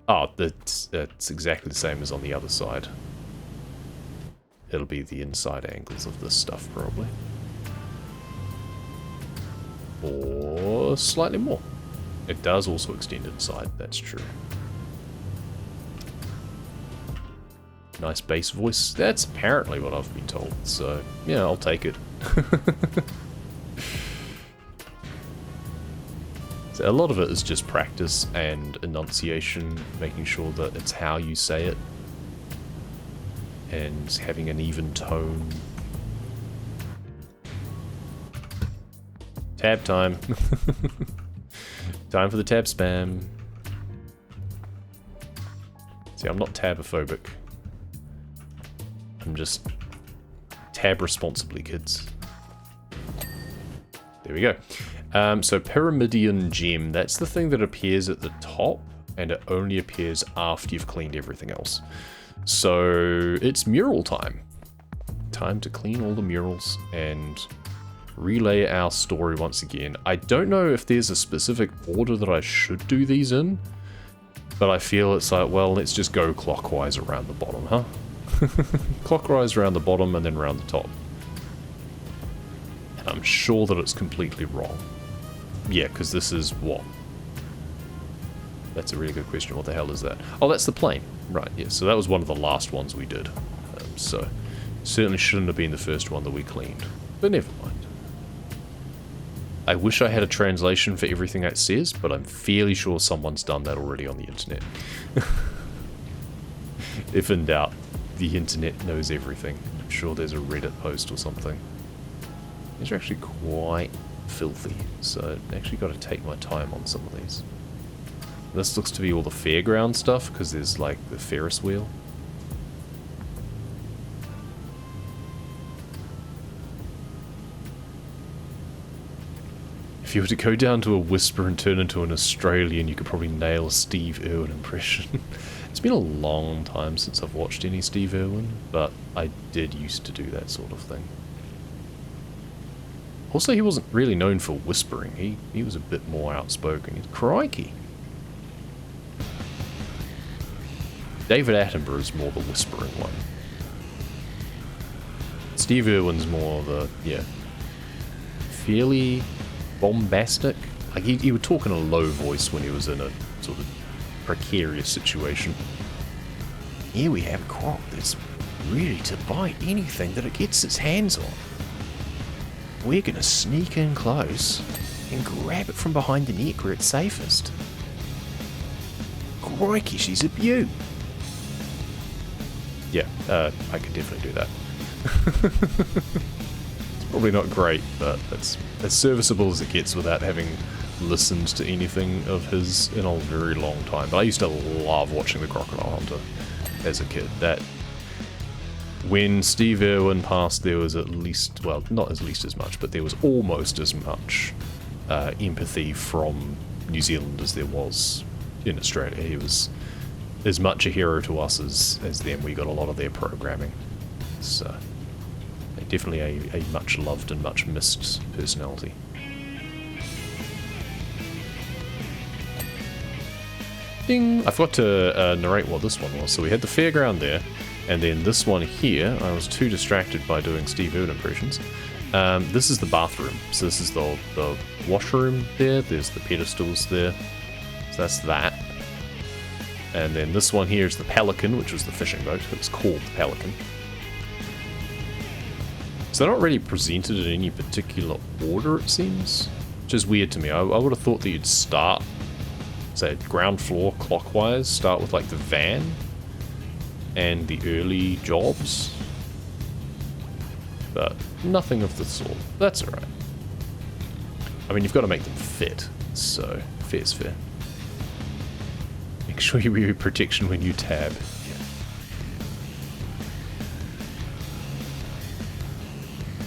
Oh, that's exactly the same as on the other side. It'll be the inside angles of this stuff, probably. Or slightly more. It does also extend inside, that's true. Nice bass voice. That's apparently what I've been told, so yeah, I'll take it. So a lot of it is just practice and enunciation, making sure that it's how you say it, and having an even tone. Tab time. Time for the tab spam. See, I'm not tabophobic. I'm just tab responsibly, kids. There we go. So Pyramidion Gem, that's the thing that appears at the top, and it only appears after you've cleaned everything else. So it's mural time. Time to clean all the murals and relay our story once again. I don't know if there's a specific order that I should do these in, but I feel it's like, well, let's just go clockwise around the bottom, huh? Clockwise around the bottom and then around the top. And I'm sure that it's completely wrong. Yeah, because this is what? That's a really good question. What the hell is that? Oh, that's the plane. Right, yeah. So that was one of the last ones we did. So certainly shouldn't have been the first one that we cleaned. But never mind. I wish I had a translation for everything that says, but I'm fairly sure someone's done that already on the internet. If in doubt, the internet knows everything. I'm sure there's a Reddit post or something. These are actually quite filthy, so I actually got to take my time on some of these. This looks to be all the fairground stuff, because there's like the Ferris wheel. If you were to go down to a whisper and turn into an Australian, you could probably nail a Steve Irwin impression. It's been a long time since I've watched any Steve Irwin, but I did used to do that sort of thing. Also, he wasn't really known for whispering. He was a bit more outspoken. Crikey. David Attenborough is more the whispering one. Steve Irwin's more the, yeah, fairly bombastic. Like, he would talk in a low voice when he was in a sort of precarious situation. Here we have a croc that's ready to bite anything that it gets its hands on. We're gonna sneak in close and grab it from behind the neck where it's safest. Crikey, she's a beaut. Yeah, I could definitely do that. It's probably not great, but it's as serviceable as it gets without having listened to anything of his in a very long time. But I used to love watching The Crocodile Hunter as a kid. That when Steve Irwin passed, there was at least, well, not at least as much, but there was almost as much empathy from New Zealand as there was in Australia. He was as much a hero to us as them. We got a lot of their programming. So definitely a much loved and much missed personality. Ding! I forgot to narrate what this one was. So we had the fairground there, and then this one here, I was too distracted by doing Steve Irwin impressions. This is the bathroom. So this is the washroom there. There's the pedestals there. So that's that. And then this one here is the Pelican, which was the fishing boat. It was called the Pelican. So they're not really presented in any particular order, it seems. Which is weird to me. I would have thought that you'd start, say, ground floor clockwise, start with like the van and the early jobs. But nothing of the sort. That's alright. I mean, you've got to make them fit, so fair's fair. Make sure you wear protection when you tab.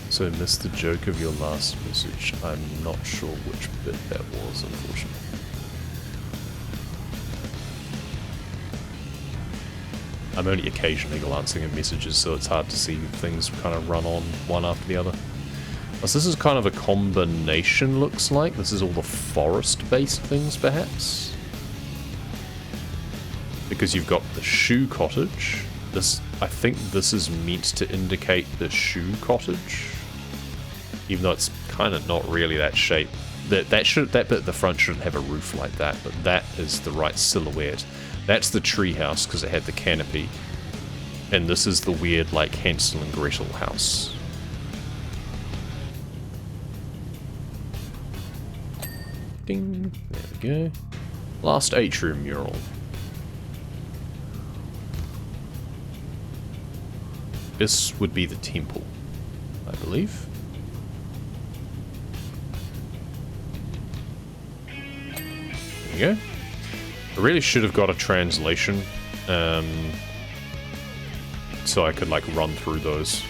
So missed the joke of your last message. I'm not sure which bit that was, unfortunately. I'm only occasionally glancing at messages, so it's hard to see things kind of run on one after the other. Oh, so this is kind of a combination, looks like. This is all the forest-based things, perhaps? Because you've got the shoe cottage. This, I think this is meant to indicate the shoe cottage. Even though it's kind of not really that shape. That bit at the front shouldn't have a roof like that, but that is the right silhouette. That's the tree house because it had the canopy. And this is the weird, like, Hansel and Gretel house. Ding. There we go. Last atrium mural. This would be the temple, I believe. There you go. I really should have got a translation, so I could like run through those.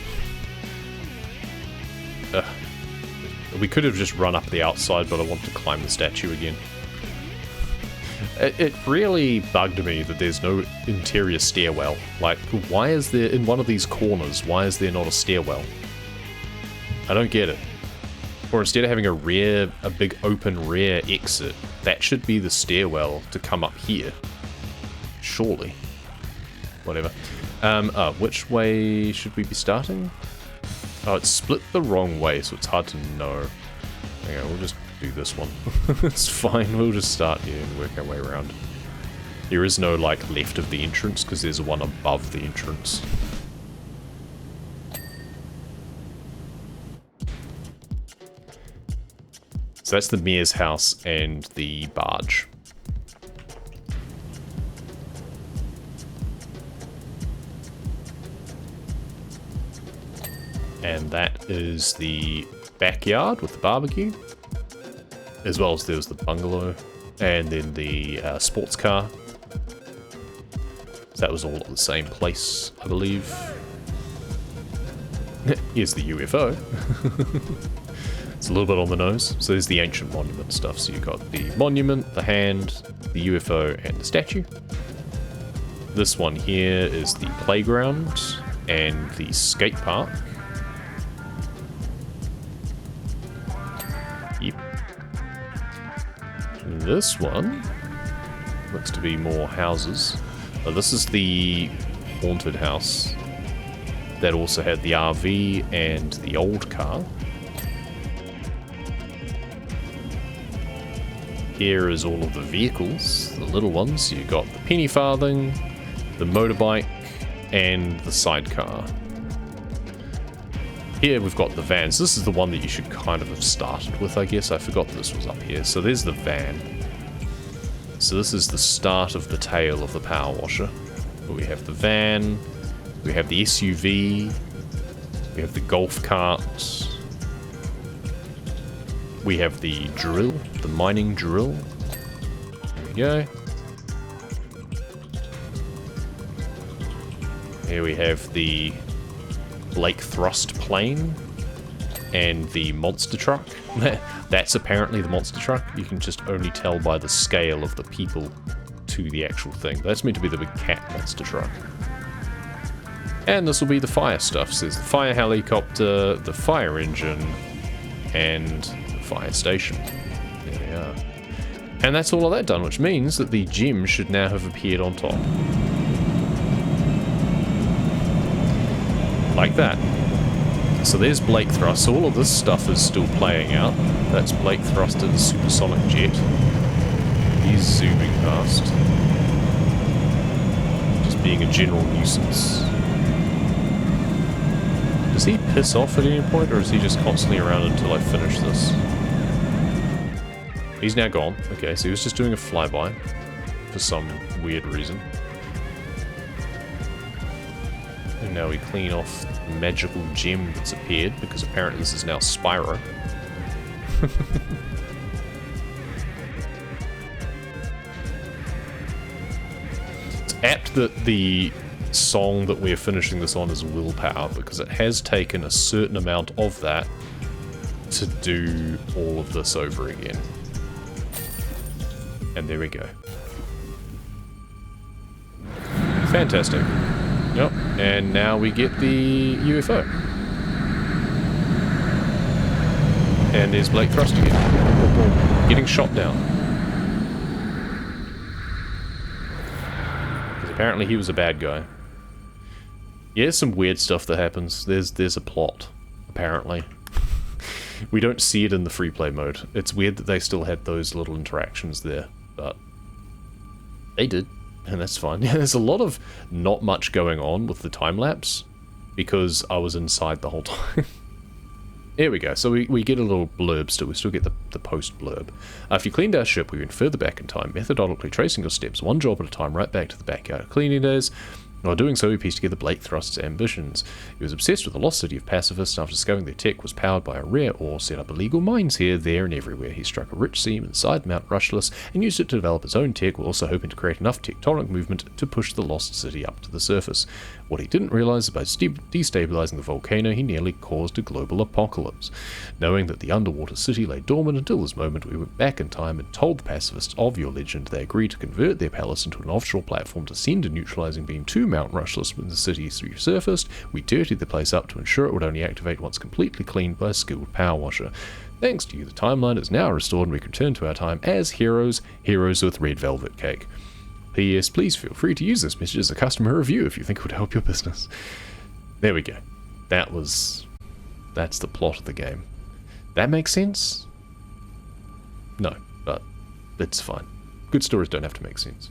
We could have just run up the outside, but I want to climb the statue again. It really bugged me that there's no interior stairwell. Like, why is there, in one of these corners, why is there not a stairwell? I don't get it. Or instead of having a big open rear exit, that should be the stairwell to come up here. Surely. Whatever. Which way should we be starting? Oh, it's split the wrong way, so it's hard to know. Okay, we'll just do this one. It's fine, we'll just start here and work our way around. There is no, like, left of the entrance, because there's one above the entrance. So that's the mayor's house and the barge. And that is the backyard with the barbecue. As well as there's the bungalow. And then the sports car. So that was all at the same place, I believe. Here's the UFO. It's a little bit on the nose. So there's the ancient monument stuff. So you've got the monument, the hand, the UFO, and the statue. This one here is the playground and the skate park. Yep. This one looks to be more houses. Oh, this is the haunted house that also had the RV and the old car. Here is all of the vehicles, the little ones. You got the penny farthing, the motorbike, and the sidecar. Here we've got the vans. This is the one that you should kind of have started with, I guess. I forgot this was up here. So there's the van. So this is the start of the tale of the power washer. We have the van, we have the SUV, we have the golf cart, we have the drill, the mining drill. There we go. Here we have the Blake thrust plane and the monster truck. That's apparently the monster truck. You can just only tell by the scale of the people to the actual thing. That's meant to be the big cat monster truck. And this will be the fire stuff. So there's the fire helicopter, the fire engine, and the fire station. There we are. And that's all of that done, which means that the gem should now have appeared on top. Like that. So there's Blake thrust. So all of this stuff is still playing out. That's Blake thrust in a supersonic jet. He's zooming past. Just being a general nuisance. Does he piss off at any point, or is he just constantly around until I finish this? He's now gone. Okay, so he was just doing a flyby for some weird reason. And now we clean off the magical gem that's appeared, because apparently this is now Spyro. It's apt that the song that we're finishing this on is Willpower, because it has taken a certain amount of that to do all of this over again. And there we go. Fantastic. Yep, and now we get the UFO. And there's Blake Thrust again. Getting shot down. Because apparently he was a bad guy. Yeah, some weird stuff that happens. There's a plot, apparently. We don't see it in the free play mode. It's weird that they still had those little interactions there, but they did. And that's fine. Yeah, there's a lot of not much going on with the time-lapse, because I was inside the whole time. There we go. So we get a little blurb still. We still get the post-blurb. If you cleaned our ship, we went further back in time, methodically tracing your steps, one job at a time, right back to the backyard cleaning days. While doing so, he pieced together Blake Thrust's ambitions. He was obsessed with the lost city of pacifists, and after discovering their tech was powered by a rare ore, set up illegal mines here, there, and everywhere. He struck a rich seam inside Mount Rushless and used it to develop his own tech, while also hoping to create enough tectonic movement to push the lost city up to the surface. What he didn't realize is by destabilizing the volcano, he nearly caused a global apocalypse. Knowing that the underwater city lay dormant until this moment, we went back in time and told the pacifists of your legend. They agreed to convert their palace into an offshore platform to send a neutralizing beam to Mount Rushless when the city resurfaced. We dirtied the place up to ensure it would only activate once completely cleaned by a skilled power washer. Thanks to you, the timeline is now restored and we can return to our time as heroes with red velvet cake. P.S. Please feel free to use this message as a customer review if you think it would help your business. There we go. That's the plot of the game. That makes sense? No, but it's fine. Good stories don't have to make sense.